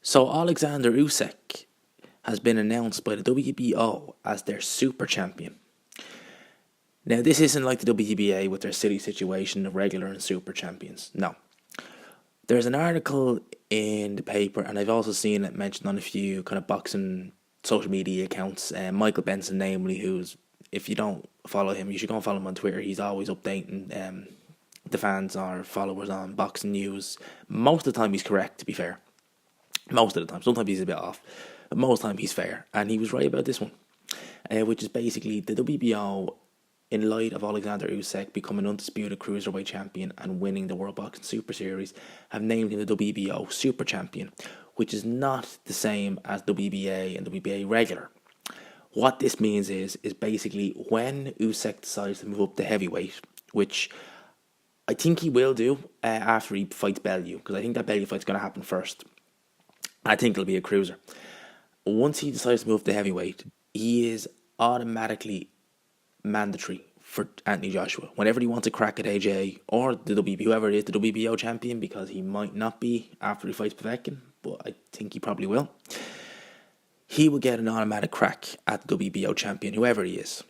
So Oleksandr Usyk has been announced by the WBO as their super champion. Now, this isn't like the WBA with their silly situation of regular and super champions. No. There's an article in the paper, and I've also seen it mentioned on a few kind of boxing social media accounts. Michael Benson, namely, who's, if you don't follow him, you should go and follow him on Twitter. He's always updating the fans or followers on boxing news. Most of the time, he's correct, to be fair. Most of the time. Sometimes he's a bit off. But most of the time, he's fair. And he was right about this one, which is basically the WBO, in light of Oleksandr Usyk becoming undisputed cruiserweight champion and winning the World Boxing Super Series, have named him the WBO Super Champion, which is not the same as WBA and WBA regular. What this means is basically when Usyk decides to move up to heavyweight, which I think he will do after he fights Bellew, because I think that Bellew fight's going to happen first. I think it'll be a cruiser. Once he decides to move to heavyweight, he is automatically mandatory for Anthony Joshua. Whenever he wants a crack at AJ or the WBO, whoever it is, the WBO champion, because he might not be after he fights Povetkin, but I think he probably will. He will get an automatic crack at the WBO champion, whoever he is.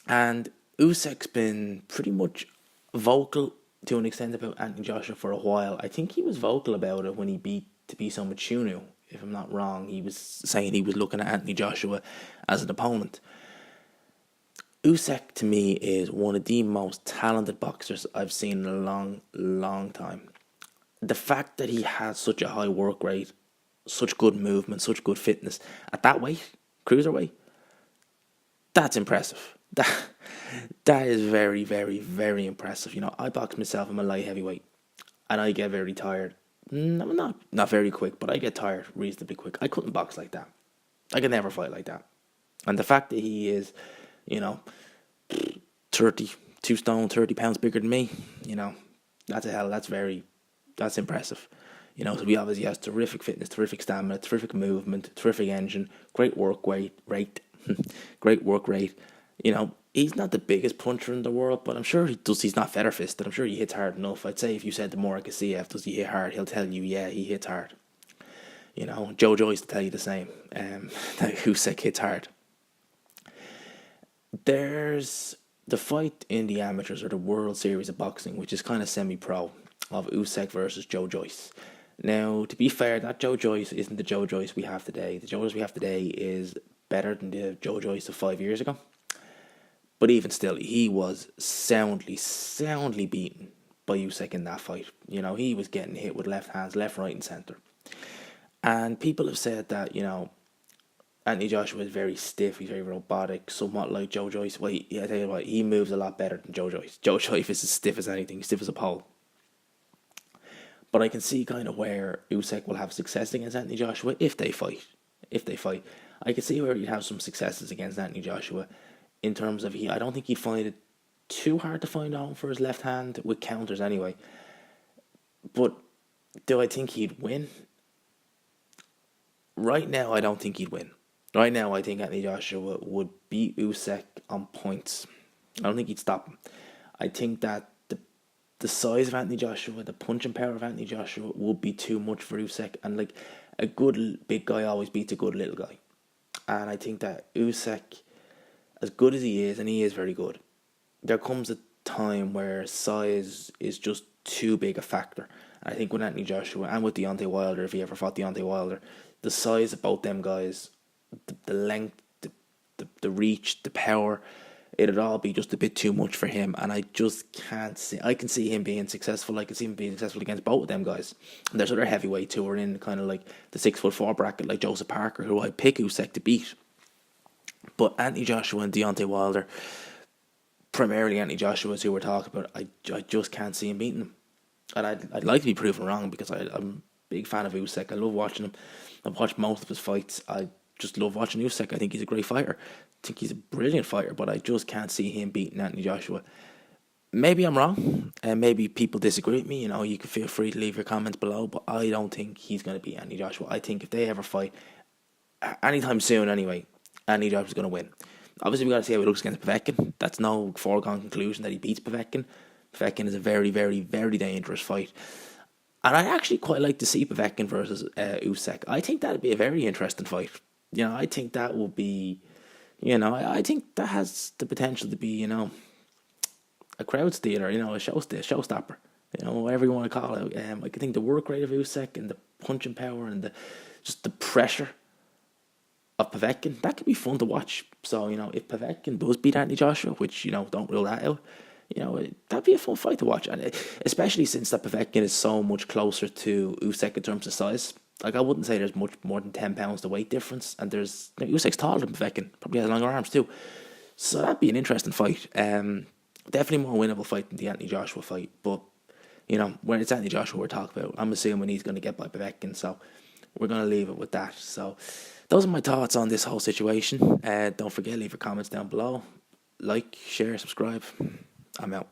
And Usyk's been pretty much vocal to an extent about Anthony Joshua for a while. I think he was vocal about it when he beat Tabiso Machunu, if I'm not wrong. He was saying he was looking at Anthony Joshua as an opponent. Usyk, to me, is one of the most talented boxers I've seen in a long, long time. The fact that he has such a high work rate, such good movement, such good fitness at that weight, cruiserweight, that's impressive. That is very, very, very impressive. You know, I box myself, I'm a light heavyweight, and I get very tired. Not very quick, but I get tired reasonably quick. I couldn't box like that. I could never fight like that. And the fact that he is, 32 stone, 30 pounds bigger than me, that's impressive. So he obviously has terrific fitness, terrific stamina, terrific movement, terrific engine, great work rate, great work rate. He's not the biggest puncher in the world, but I'm sure he's not feather fisted. I'm sure he hits hard enough. I'd say if you said to Morak Asiev, does he hit hard? He'll tell you, yeah, he hits hard. Joe Joyce will tell you the same. That Usyk hits hard. There's the fight in the amateurs, or the World Series of Boxing, which is kind of semi-pro, of Usyk versus Joe Joyce. Now, to be fair, that Joe Joyce isn't the Joe Joyce we have today. The Joe Joyce we have today is better than the Joe Joyce of 5 years ago. But even still, he was soundly beaten by Usyk in that fight. He was getting hit with left hands, left, right, and centre. And people have said that, Anthony Joshua is very stiff, he's very robotic, somewhat like Joe Joyce. Well, I tell you what, he moves a lot better than Joe Joyce. Joe Joyce is as stiff as anything, he's stiff as a pole. But I can see kind of where Usyk will have success against Anthony Joshua if they fight. I can see where he'd have some successes against Anthony Joshua in terms of I don't think he'd find it too hard to find home for his left hand with counters anyway. But do I think he'd win? Right now, I don't think he'd win. Right now, I think Anthony Joshua would beat Usyk on points. I don't think he'd stop him. I think that the size of Anthony Joshua, the punching power of Anthony Joshua would be too much for Usyk. And like a good big guy always beats a good little guy. And I think that Usyk, as good as he is, and he is very good, there comes a time where size is just too big a factor. And I think with Anthony Joshua and with Deontay Wilder, if he ever fought Deontay Wilder, the size of both them guys, the length, the reach, the power, it'd all be just a bit too much for him. And I just can't see. I can see him being successful. I can see him being successful against both of them guys. And there's other heavyweights who are in kind of like the 6'4" bracket, like Joseph Parker, who I pick Usyk to beat. But Anthony Joshua and Deontay Wilder, primarily Anthony Joshua is who we're talking about, I just can't see him beating him. And I'd like to be proven wrong, because I'm a big fan of Usyk. I love watching him. I've watched most of his fights. I just love watching Usyk. I think he's a great fighter. I think he's a brilliant fighter, but I just can't see him beating Anthony Joshua. Maybe I'm wrong, and maybe people disagree with me. You can feel free to leave your comments below, but I don't think he's going to beat Anthony Joshua. I think if they ever fight, anytime soon anyway, Anthony Joshua's going to win. Obviously, we got to see how he looks against Povetkin. That's no foregone conclusion that he beats Povetkin. Povetkin is a very, very, very dangerous fight. And I'd actually quite like to see Povetkin versus Usyk. I think that'd be a very interesting fight. I think that will be, I think that has the potential to be, a crowd stealer, a showstopper, whatever you want to call it. I think the work rate of Usyk and the punching power and just the pressure of Povetkin, that could be fun to watch. So, if Povetkin does beat Anthony Joshua, which, don't rule that out, that'd be a fun fight to watch. And especially since that Povetkin is so much closer to Usyk in terms of size. Like, I wouldn't say there's much more than 10 pounds the weight difference. And Usyk's taller than Povetkin, probably has longer arms too. So that'd be an interesting fight. Definitely more winnable fight than the Anthony Joshua fight. But, when it's Anthony Joshua we're talking about, I'm assuming he's going to get by Povetkin. So we're going to leave it with that. So those are my thoughts on this whole situation. Don't forget, leave your comments down below. Like, share, subscribe. I'm out.